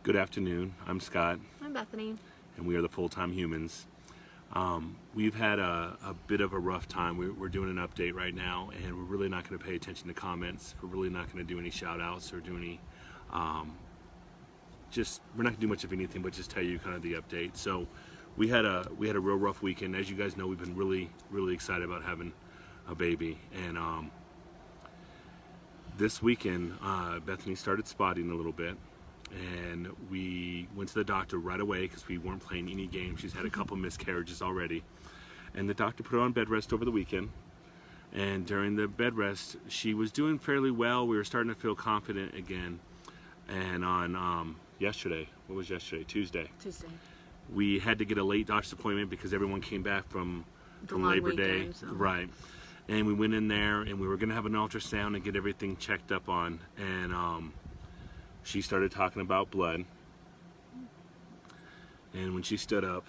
Good afternoon. I'm Scott, I'm Bethany. and we are the Full-Time Humans. We've had a bit of a rough time. We're doing an update right now, and we're really not going to pay attention to comments. We're really not going to do any shout-outs or do any, we're not going to do much of anything, but just tell you kind of the update. So we had a real rough weekend. As you guys know, we've been really excited about having a baby, and this weekend, Bethany started spotting a little bit. And we went to the doctor right away because we weren't playing any games. She's had a couple miscarriages already. And the doctor put her on bed rest over the weekend. And during the bed rest, she was doing fairly well. We were starting to feel confident again. And on yesterday, what was yesterday? Tuesday. We had to get a late doctor's appointment because everyone came back from Labor Day. So. Right. And we went in there and we were going to have an ultrasound and get everything checked up on. And she started talking about blood, and when she stood up,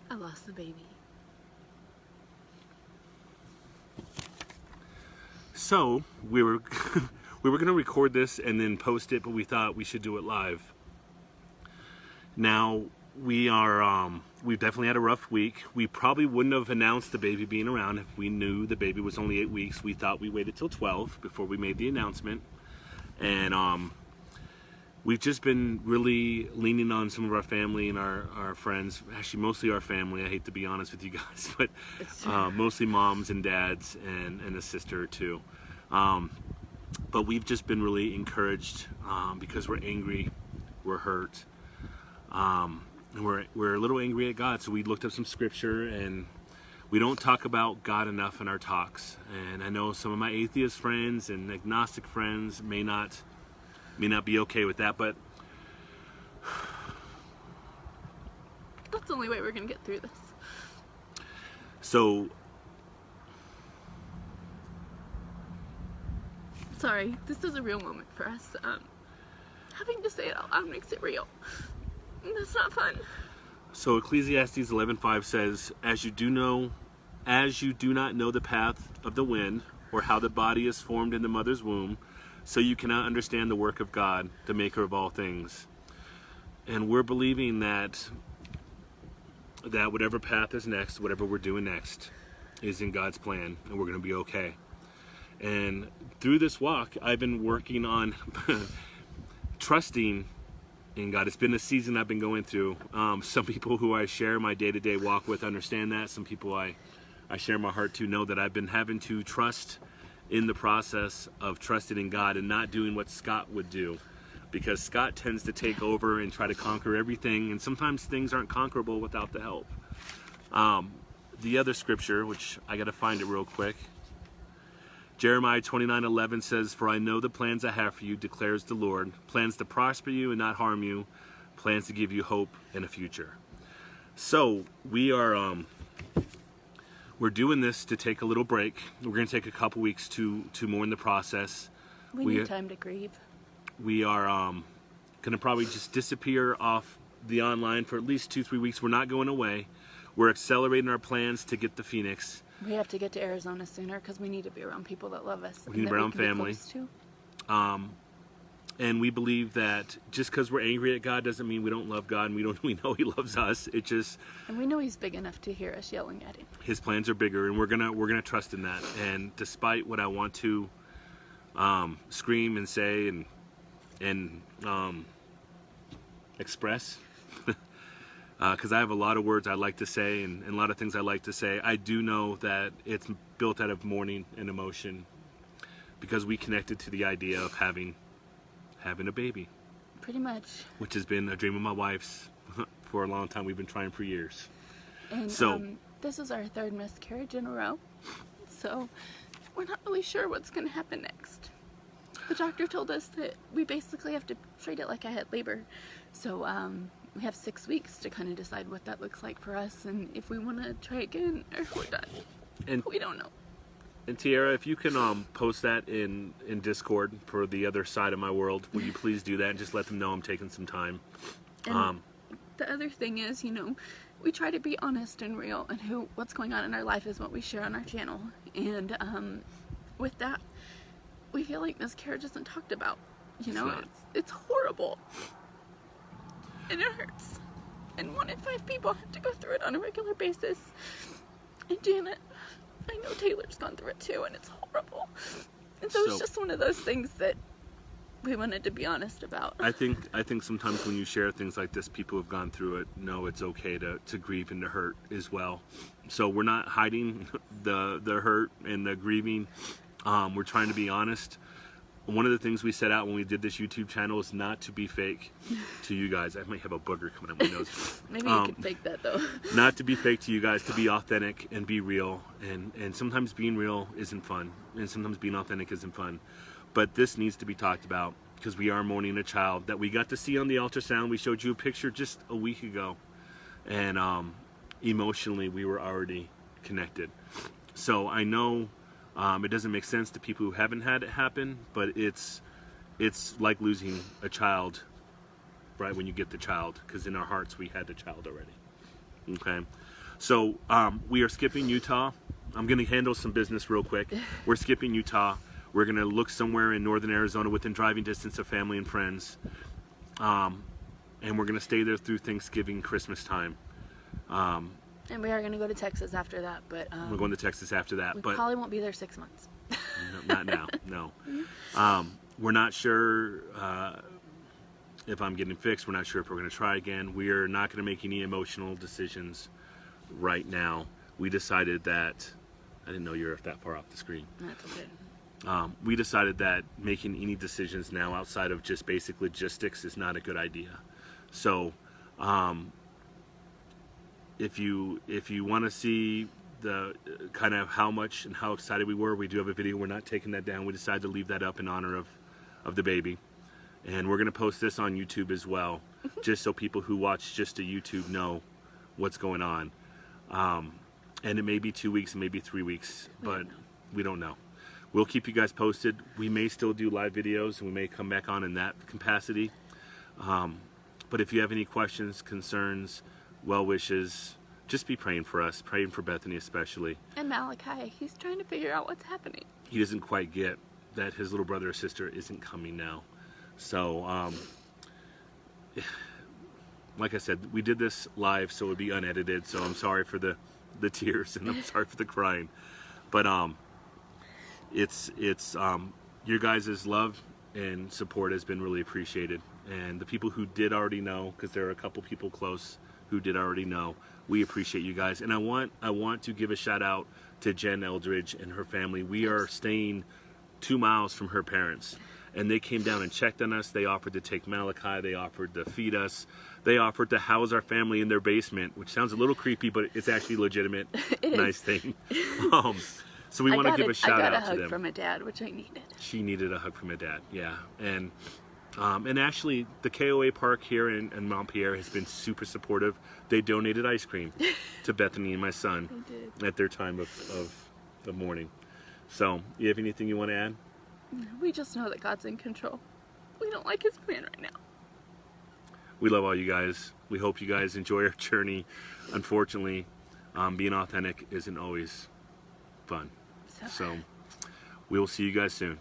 I lost the baby. So we were going to record this and then post it, but we thought we should do it live. Now we've definitely had a rough week. We probably wouldn't have announced the baby being around if we knew the baby was only 8 weeks. We thought we waited till 12 before we made the announcement. And we've just been really leaning on some of our family and our friends, actually mostly our family. I hate to be honest with you guys, but mostly moms and dads and a sister or two. But we've just been really encouraged because we're angry, we're hurt, and we're a little angry at God. So we looked up some scripture, and we don't talk about God enough in our talks. And I know some of my atheist friends and agnostic friends may not be okay with that, but that's the only way we're gonna get through this. So sorry, this is a real moment for us. Having to say it out loud makes it real. And that's not fun. So Ecclesiastes 11:5 says, as you do not know the path of the wind, or how the body is formed in the mother's womb, so you cannot understand the work of God, the maker of all things. And we're believing that whatever path is next, whatever we're doing next, is in God's plan, and we're going to be okay. And through this walk, I've been working on trusting in God. It's been a season I've been going through. Some people who I share my day-to-day walk with understand that. Some people I share my heart to know that I've been having to trust in the process of trusting in God and not doing what Scott would do, because Scott tends to take over and try to conquer everything, and sometimes things aren't conquerable without the help. The other scripture, which I got to find it real quick, Jeremiah 29:11 says, for I know the plans I have for you, declares the Lord, plans to prosper you and not harm you, plans to give you hope and a future. So we're doing this to take a little break. We're going to take a couple weeks to mourn the process. We need time to grieve. We are going to probably just disappear off the online for at least 2-3 weeks. We're not going away. We're accelerating our plans to get the Phoenix. We have to get to Arizona sooner because we need to be around people that love us. We need to be around family. And we believe that just because we're angry at God doesn't mean we don't love God, and we know He loves us. And we know He's big enough to hear us yelling at Him. His plans are bigger, and we're gonna trust in that. And despite what I want to scream and say and express, because I have a lot of words I like to say and a lot of things I like to say, I do know that it's built out of mourning and emotion, because we connected to the idea of having a baby. Pretty much. Which has been a dream of my wife's for a long time. We've been trying for years. And this is our third miscarriage in a row. So we're not really sure what's going to happen next. The doctor told us that we basically have to treat it like I had labor. So we have 6 weeks to kind of decide what that looks like for us, and if we want to try again or if we're done. And we don't know. And Tiara, if you can post that in Discord for the other side of my world, will you please do that and just let them know I'm taking some time. And the other thing is, we try to be honest and real, and what's going on in our life is what we share on our channel. And with that, we feel like miscarriage isn't talked about. It's horrible. And it hurts. And 1 in 5 people have to go through it on a regular basis. And Janet, I know Taylor's gone through it too, and it's horrible. And so it's just one of those things that we wanted to be honest about. I think sometimes when you share things like this, people who have gone through it know it's okay to grieve and to hurt as well. So we're not hiding the hurt and the grieving. We're trying to be honest. One of the things we set out when we did this YouTube channel is not to be fake to you guys. I might have a booger coming out my nose. Maybe you could fake that though. Not to be fake to you guys, to be authentic and be real. And sometimes being real isn't fun, and sometimes being authentic isn't fun. But this needs to be talked about because we are mourning a child that we got to see on the ultrasound. We showed you a picture just a week ago, and emotionally we were already connected. So I know it doesn't make sense to people who haven't had it happen, but it's like losing a child right when you get the child, because in our hearts we had the child already. Okay, so we are skipping Utah. I'm going to handle some business real quick. We're skipping Utah. We're going to look somewhere in northern Arizona within driving distance of family and friends. And we're going to stay there through Thanksgiving, Christmas time. And we are going to go to Texas after that, but We're going to Texas after that. we But probably won't be there 6 months. no, not now, no. We're not sure if I'm getting fixed. We're not sure if we're going to try again. We are not going to make any emotional decisions right now. We decided that, I didn't know you were that far off the screen. That's okay. We decided that making any decisions now outside of just basic logistics is not a good idea. So if you want to see the kind of how much and how excited we were, we do have a video. We're not taking that down. We decided to leave that up in honor of the baby. And we're going to post this on YouTube as well, just so people who watch just a YouTube know what's going on. And it may be 2 weeks, it may be 3 weeks, but we don't know. We'll keep you guys posted. We may still do live videos, and we may come back on in that capacity. But if you have any questions, concerns, well wishes, just be praying for us, praying for Bethany especially. And Malachi, he's trying to figure out what's happening. He doesn't quite get that his little brother or sister isn't coming now. So, like I said, we did this live, so it would be unedited. So I'm sorry for the tears, and I'm sorry for the crying. But it's your guys' love and support has been really appreciated. And the people who did already know, because there are a couple people close who did already know, we appreciate you guys. And I want to give a shout out to Jen Eldridge and her family. We are staying 2 miles from her parents, and they came down and checked on us. They offered to take Malachi. They offered to feed us. They offered to house our family in their basement, which sounds a little creepy, but it's actually legitimate. Nice thing. So we want to give a shout out to them. I got a hug from a dad, which I needed. She needed a hug from a dad, yeah. And actually, the KOA park here in Montpelier has been super supportive. They donated ice cream to Bethany and my son at their time of the morning. So, you have anything you want to add? We just know that God's in control. We don't like his plan right now. We love all you guys. We hope you guys enjoy our journey. Unfortunately, being authentic isn't always fun. So, we will see you guys soon.